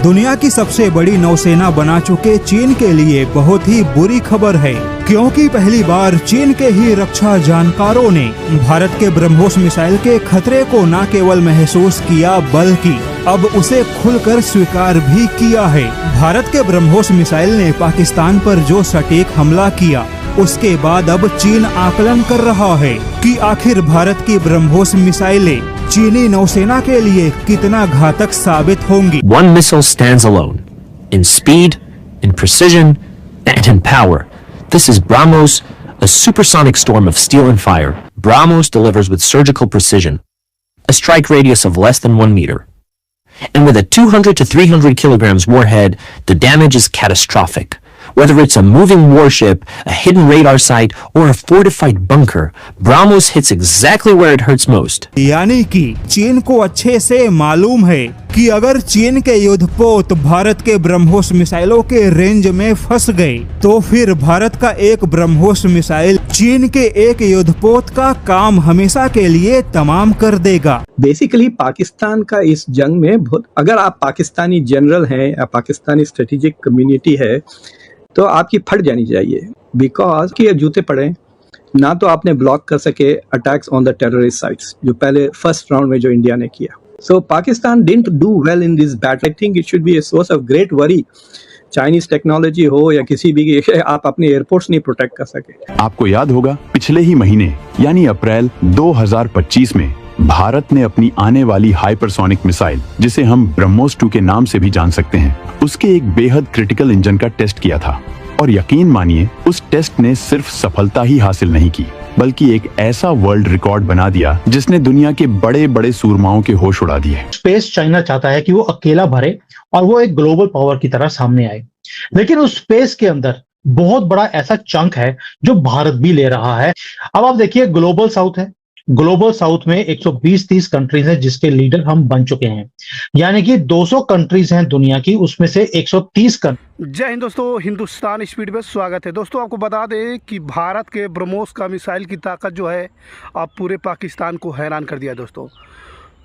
दुनिया की सबसे बड़ी नौसेना बना चुके चीन के लिए बहुत ही बुरी खबर है, क्योंकि पहली बार चीन के ही रक्षा जानकारों ने भारत के ब्रह्मोस मिसाइल के खतरे को न केवल महसूस किया बल्कि अब उसे खुलकर स्वीकार भी किया है। भारत के ब्रह्मोस मिसाइल ने पाकिस्तान पर जो सटीक हमला किया, उसके बाद अब चीन आकलन कर रहा है कि आखिर भारत की ब्रह्मोस मिसाइलें चीनी नौसेना के लिए कितना घातक साबित होंगी। One missile stands alone in speed, in precision, and in power. This is BrahMos, a supersonic storm of steel and fire. BrahMos delivers with surgical precision, a strike radius of less than 1 meter. And with a 200 to 300 kilograms warhead, the damage is catastrophic. Whether it's a moving warship, a hidden radar site, or a fortified bunker, BrahMos hits exactly where it hurts most. यानी कि चीन को अच्छे से मालूम है कि अगर चीन के युद्धपोत भारत के ब्रह्मोस मिसाइलों के रेंज में फंस गए, तो फिर भारत का एक ब्रह्मोस मिसाइल चीन के एक युद्धपोत का काम हमेशा के लिए तमाम कर देगा। बेसिकली पाकिस्तान का इस जंग में बहुत, अगर आप पाकिस्तानी जनरल हैं या पाकिस्तानी स्ट्रेटेजिक कम्युनिटी है, तो आपकी फट जानी चाहिए। बिकॉज कि ये जूते पड़े ना, तो आपने ब्लॉक कर सके attacks on the terrorist sites, जो पहले फर्स्ट राउंड में जो इंडिया ने किया। So Pakistan didn't do well in this battle. I think it should be a source of great worry. Chinese technology हो या किसी भी, आप अपने एयरपोर्ट्स नहीं प्रोटेक्ट कर सके। आपको याद होगा पिछले ही महीने यानी अप्रैल 2025 में भारत ने अपनी आने वाली हाइपरसोनिक मिसाइल, जिसे हम ब्रह्मोस 2 के नाम से भी जान सकते हैं, उसके एक बेहद क्रिटिकल इंजन का टेस्ट किया था। और यकीन मानिए उस टेस्ट ने सिर्फ सफलता ही हासिल नहीं की, बल्कि एक ऐसा वर्ल्ड रिकॉर्ड बना दिया जिसने दुनिया के बड़े बड़े सूरमाओं के होश उड़ा दिए। स्पेस चाइना चाहता है कि वो अकेला भरे और वो एक ग्लोबल पावर की तरह सामने आए, लेकिन उस स्पेस के अंदर बहुत बड़ा ऐसा चंक है जो भारत भी ले रहा है। अब आप देखिए, ग्लोबल साउथ है। ग्लोबल साउथ में 120-30 कंट्रीज हैं जिसके लीडर हम बन चुके हैं, यानी कि 200 कंट्रीज हैं दुनिया की, उसमें से 130 कंट्रीज। जय हिंद दोस्तों, हिंदुस्तान स्पीड में स्वागत है। दोस्तों आपको बता दें कि भारत के ब्रह्मोस का मिसाइल की ताकत जो है अब पूरे पाकिस्तान को हैरान कर दिया। दोस्तों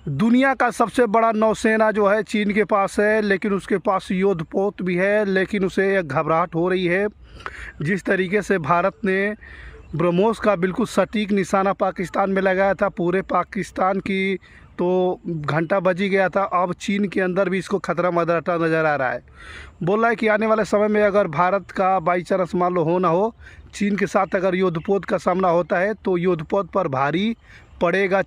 दुनिया का सबसे बड़ा नौसेना जो है चीन के पास है, लेकिन उसके पास युद्धपोत भी है, लेकिन उसे घबराहट हो रही है। जिस तरीके से भारत ने ब्रह्मोस का बिल्कुल सटीक निशाना पाकिस्तान में लगाया था, पूरे पाकिस्तान की तो घंटा बजी गया था। अब चीन के अंदर भी इसको खतरा मंडराता नज़र आ रहा है। बोल रहा है कि आने वाले समय में अगर भारत का बाई चांस मान लो हो ना हो, चीन के साथ अगर युद्धपोत का सामना होता है तो युद्धपोत पर भारी पड़ेगा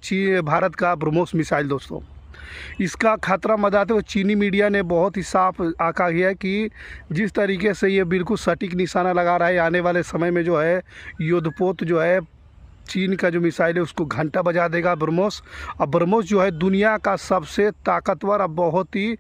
भारत का ब्रह्मोस मिसाइल। दोस्तों इसका खतरा मंडाते हुए चीनी मीडिया ने बहुत ही साफ आका किया कि जिस तरीके से ये बिल्कुल सटीक निशाना लगा रहा है, आने वाले समय में जो है युद्धपोत जो है चीन का जो मिसाइल है उसको घंटा बजा देगा ब्रह्मोस। अब ब्रह्मोस जो है दुनिया का सबसे ताकतवर, अब बहुत ही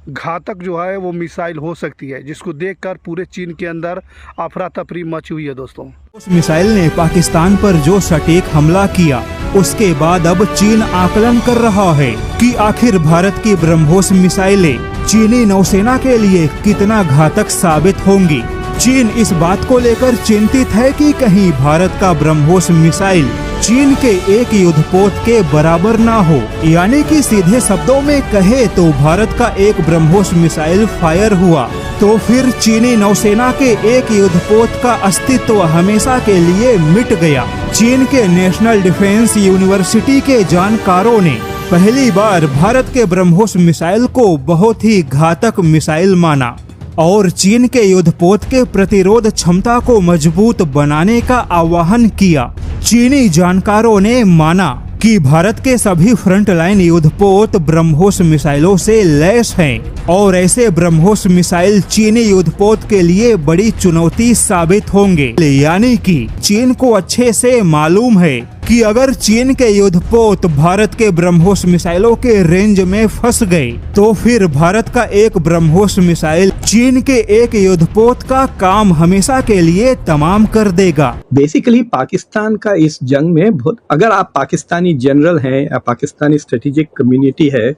घातक जो है वो मिसाइल हो सकती है, जिसको देखकर पूरे चीन के अंदर अफरा तफरी मची हुई है। दोस्तों उस मिसाइल ने पाकिस्तान पर जो सटीक हमला किया, उसके बाद अब चीन आकलन कर रहा है कि आखिर भारत की ब्रह्मोस मिसाइलें चीनी नौसेना के लिए कितना घातक साबित होंगी। चीन इस बात को लेकर चिंतित है कि कहीं भारत का ब्रह्मोस मिसाइल चीन के एक युद्धपोत के बराबर ना हो। यानी कि सीधे शब्दों में कहे तो भारत का एक ब्रह्मोस मिसाइल फायर हुआ तो फिर चीनी नौसेना के एक युद्धपोत का अस्तित्व हमेशा के लिए मिट गया। चीन के नेशनल डिफेंस यूनिवर्सिटी के जानकारों ने पहली बार भारत के ब्रह्मोस मिसाइल को बहुत ही घातक मिसाइल माना और चीन के युद्धपोत के प्रतिरोध क्षमता को मजबूत बनाने का आह्वान किया। चीनी जानकारों ने माना कि भारत के सभी फ्रंटलाइन युद्धपोत ब्रह्मोस मिसाइलों से लैस हैं और ऐसे ब्रह्मोस मिसाइल चीनी युद्धपोत के लिए बड़ी चुनौती साबित होंगे। यानी कि चीन को अच्छे से मालूम है कि अगर चीन के युद्धपोत भारत के ब्रह्मोस मिसाइलों के रेंज में फंस गए, तो फिर भारत का एक ब्रह्मोस मिसाइल चीन के एक युद्धपोत का काम हमेशा के लिए तमाम कर देगा। बेसिकली पाकिस्तान का इस जंग में बहुत, अगर आप पाकिस्तानी जनरल हैं या पाकिस्तानी स्ट्रेटेजिक कम्युनिटी है,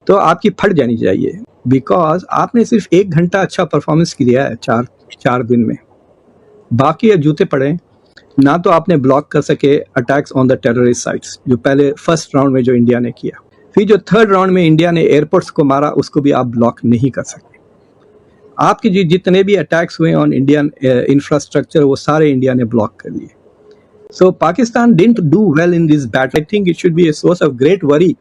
तो आपकी फट जानी चाहिए। बिकॉज आपने सिर्फ 1 घंटा अच्छा परफॉर्मेंस किया है चार दिन में, बाकी जूते पड़े ना, तो आपने ब्लॉक कर सके attacks on the terrorist sites, जो पहले फर्स्ट राउंड में जो इंडिया ने किया। फिर जो थर्ड राउंड में इंडिया ने एयरपोर्ट्स को मारा, उसको भी आप ब्लॉक नहीं कर सकते। आपके जितने भी अटैक्स हुए ऑन इंडियन इंफ्रास्ट्रक्चर, वो सारे इंडिया ने ब्लॉक कर लिए। So Pakistan didn't do well in this battle. I think it should be a source of great worry.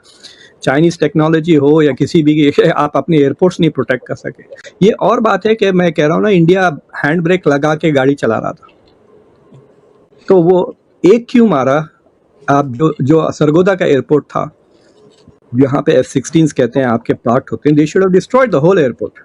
Chinese technology हो या किसी भी, आप अपने एयरपोर्ट्स नहीं प्रोटेक्ट कर सके। ये और बात है कि मैं कह रहा हूँ ना, इंडिया हैंड ब्रेक लगा के गाड़ी चला रहा था, तो वो एक क्यों मारा? आप जो सरगोदा का एयरपोर्ट था, यहाँ पे F-16s कहते हैं आपके पार्ट होते हैं, they should have destroyed the whole airport,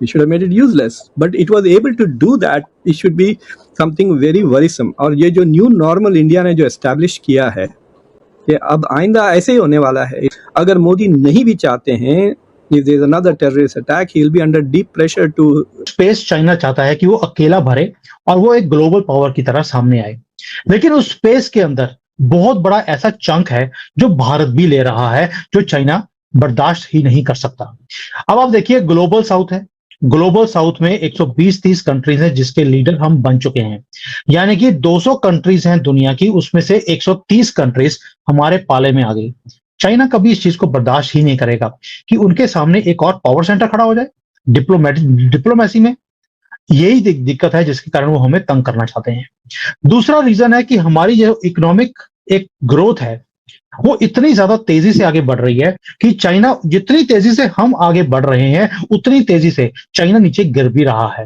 they should have made it useless, but it was able to do that. It should be something very worrisome. और ये जो न्यू नॉर्मल इंडिया ने जो एस्टैब्लिश किया है कि अब आइंदा ऐसे ही होने वाला है। अगर मोदी नहीं भी चाहते हैं, if there is another terrorist attack, he will be under deep pressure to। Space China चाहता है कि वो अकेला भरे और वो एक ग्लोबल पावर की तरह सामने आए, लेकिन उस स्पेस के अंदर बहुत बड़ा ऐसा चंक है जो भारत भी ले रहा है, जो चाइना बर्दाश्त ही नहीं कर सकता। अब आप देखिए, ग्लोबल साउथ है, ग्लोबल साउथ में 120-30 कंट्रीज हैं जिसके लीडर हम बन चुके हैं, यानी कि 200 कंट्रीज हैं दुनिया की, उसमें से 130 कंट्रीज हमारे पाले में आ गई। चाइना कभी इस चीज को बर्दाश्त ही नहीं करेगा कि उनके सामने एक और पावर सेंटर खड़ा हो जाए डिप्लोमेसी में। यही दिक्कत है जिसके कारण वो हमें तंग करना चाहते हैं। दूसरा रीजन है कि हमारी जो इकोनॉमिक एक ग्रोथ है वो इतनी ज्यादा तेजी से आगे बढ़ रही है कि चाइना, जितनी तेजी से हम आगे बढ़ रहे हैं उतनी तेजी से चाइना नीचे गिर भी रहा है।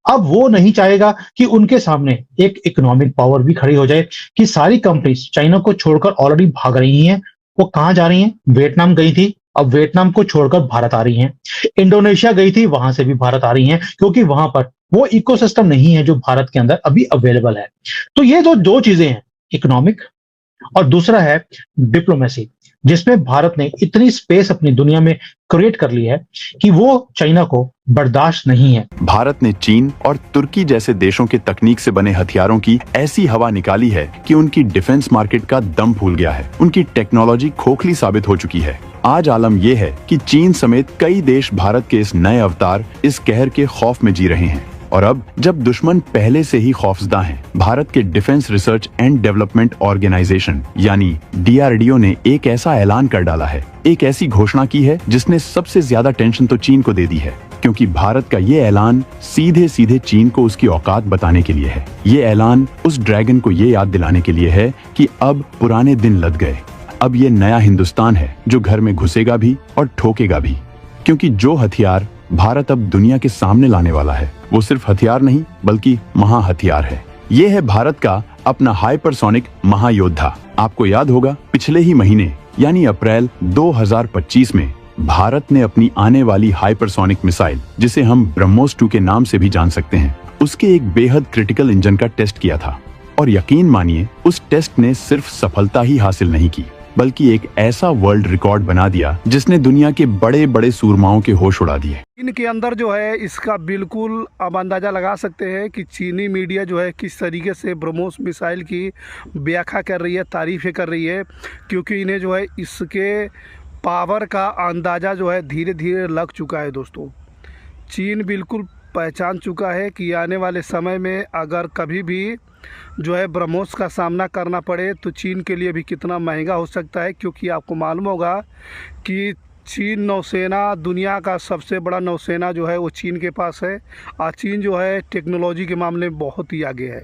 अब वो नहीं चाहेगा कि उनके सामने एक इकोनॉमिक पावर भी खड़ी हो जाए कि सारी कंपनीज चाइना को छोड़कर ऑलरेडी भाग रही हैं। वो कहां जा रही हैं? वियतनाम गई थी, अब वियतनाम को छोड़कर भारत आ रही हैं। इंडोनेशिया गई थी, वहां से भी भारत आ रही हैं, क्योंकि वहां पर वो इकोसिस्टम नहीं है जो भारत के अंदर अभी अवेलेबल है। तो ये दो चीजें हैं, इकोनॉमिक और दूसरा है डिप्लोमेसी, जिसमें भारत ने इतनी स्पेस अपनी दुनिया में क्रिएट कर ली है कि वो चाइना को बर्दाश्त नहीं है। भारत ने चीन और तुर्की जैसे देशों के तकनीक से बने हथियारों की ऐसी हवा निकाली है कि उनकी डिफेंस मार्केट का दम फूल गया है। उनकी टेक्नोलॉजी खोखली साबित हो चुकी है। आज आलम यह है कि चीन समेत कई देश भारत के इस नए अवतार, इस कहर के खौफ में जी रहे हैं। और अब जब दुश्मन पहले से ही खौफजदा हैं, भारत के defence research and development organisation यानी DRDO ने एक ऐसा ऐलान कर डाला है, एक ऐसी घोषणा की है जिसने सबसे ज्यादा टेंशन तो चीन को दे दी है, क्योंकि भारत का ये ऐलान सीधे सीधे चीन को उसकी औकात बताने के लिए है। ये ऐलान उस ड्रैगन को ये याद दिलाने के लिए है कि अब पुराने दिन लद गए। अब ये नया हिंदुस्तान है जो घर में घुसेगा भी और ठोकेगा भी, क्योंकि जो हथियार भारत अब दुनिया के सामने लाने वाला है वो सिर्फ हथियार नहीं बल्कि महा हथियार है। ये है भारत का अपना हाइपरसोनिक महायोद्धा। आपको याद होगा, पिछले ही महीने यानी अप्रैल 2025 में भारत ने अपनी आने वाली हाइपरसोनिक मिसाइल, जिसे हम ब्रह्मोस 2 के नाम से भी जान सकते हैं, उसके एक बेहद क्रिटिकल इंजन का टेस्ट किया था। और यकीन मानिए, उस टेस्ट ने सिर्फ सफलता ही हासिल नहीं की बल्कि एक ऐसा वर्ल्ड रिकॉर्ड बना दिया जिसने दुनिया के बड़े बड़े सूरमाओं के होश उड़ा दिए। इनके अंदर जो है इसका बिल्कुल अब अंदाज़ा लगा सकते हैं कि चीनी मीडिया जो है किस तरीके से ब्रह्मोस मिसाइल की व्याख्या कर रही है, तारीफ़ें कर रही है, क्योंकि इन्हें जो है इसके पावर का अंदाज़ा जो है धीरे धीरे लग चुका है। दोस्तों, चीन बिल्कुल पहचान चुका है कि आने वाले समय में अगर कभी भी जो है ब्रह्मोस का सामना करना पड़े तो चीन के लिए भी कितना महंगा हो सकता है, क्योंकि आपको मालूम होगा कि चीन नौसेना, दुनिया का सबसे बड़ा नौसेना जो है वो चीन के पास है। और चीन जो है टेक्नोलॉजी के मामले में बहुत ही आगे है,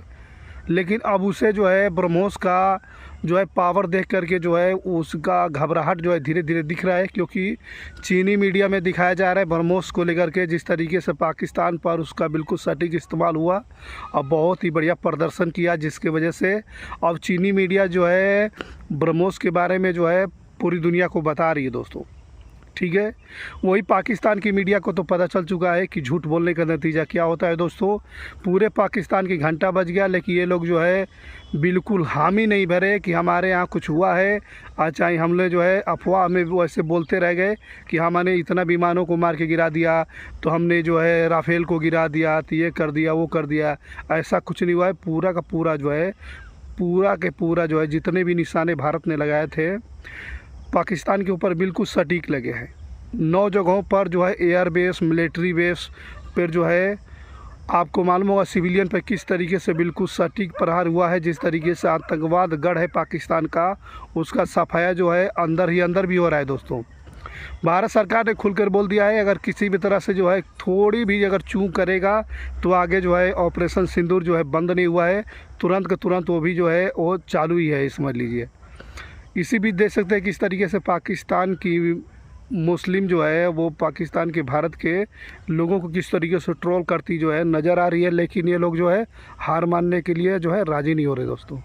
लेकिन अब उसे जो है ब्रह्मोस का जो है पावर देख करके जो है उसका घबराहट जो है धीरे धीरे दिख रहा है, क्योंकि चीनी मीडिया में दिखाया जा रहा है ब्रह्मोस को लेकर के जिस तरीके से पाकिस्तान पर उसका बिल्कुल सटीक इस्तेमाल हुआ और बहुत ही बढ़िया प्रदर्शन किया, जिसके वजह से अब चीनी मीडिया जो है ब्रह्मोस के बारे में जो है पूरी दुनिया को बता रही है। दोस्तों, ठीक है, वही पाकिस्तान की मीडिया को तो पता चल चुका है कि झूठ बोलने का नतीजा क्या होता है। दोस्तों, पूरे पाकिस्तान की घंटा बज गया, लेकिन ये लोग जो है बिल्कुल हामी नहीं भरे कि हमारे यहाँ कुछ हुआ है। चाहे हमने जो है अफवाह में वो ऐसे बोलते रह गए कि हमने इतना विमानों को मार के गिरा दिया, तो हमने जो है राफेल को गिरा दिया, तो ये कर दिया, वो कर दिया। ऐसा कुछ नहीं हुआ है। पूरा का पूरा जो है, पूरा के पूरा जो है जितने भी निशाने भारत ने लगाए थे पाकिस्तान के ऊपर बिल्कुल सटीक लगे हैं। 9 जगहों पर जो है एयर बेस, मिलिट्री बेस पर जो है आपको मालूम होगा सिविलियन पर किस तरीके से बिल्कुल सटीक प्रहार हुआ है। जिस तरीके से आतंकवाद गढ़ है पाकिस्तान का, उसका सफाया जो है अंदर ही अंदर भी हो रहा है दोस्तों। भारत सरकार ने खुलकर बोल दिया है अगर किसी भी तरह से जो है थोड़ी भी अगर चूक करेगा तो आगे जो है ऑपरेशन सिंदूर जो है बंद नहीं हुआ है, तुरंत का तुरंत वो भी जो है वो चालू ही है, समझ लीजिए। इसी बीच देख सकते हैं किस तरीके से पाकिस्तान की मुस्लिम जो है वो पाकिस्तान के भारत के लोगों को किस तरीके से ट्रोल करती जो है नज़र आ रही है, लेकिन ये लोग जो है हार मानने के लिए जो है राज़ी नहीं हो रहे दोस्तों।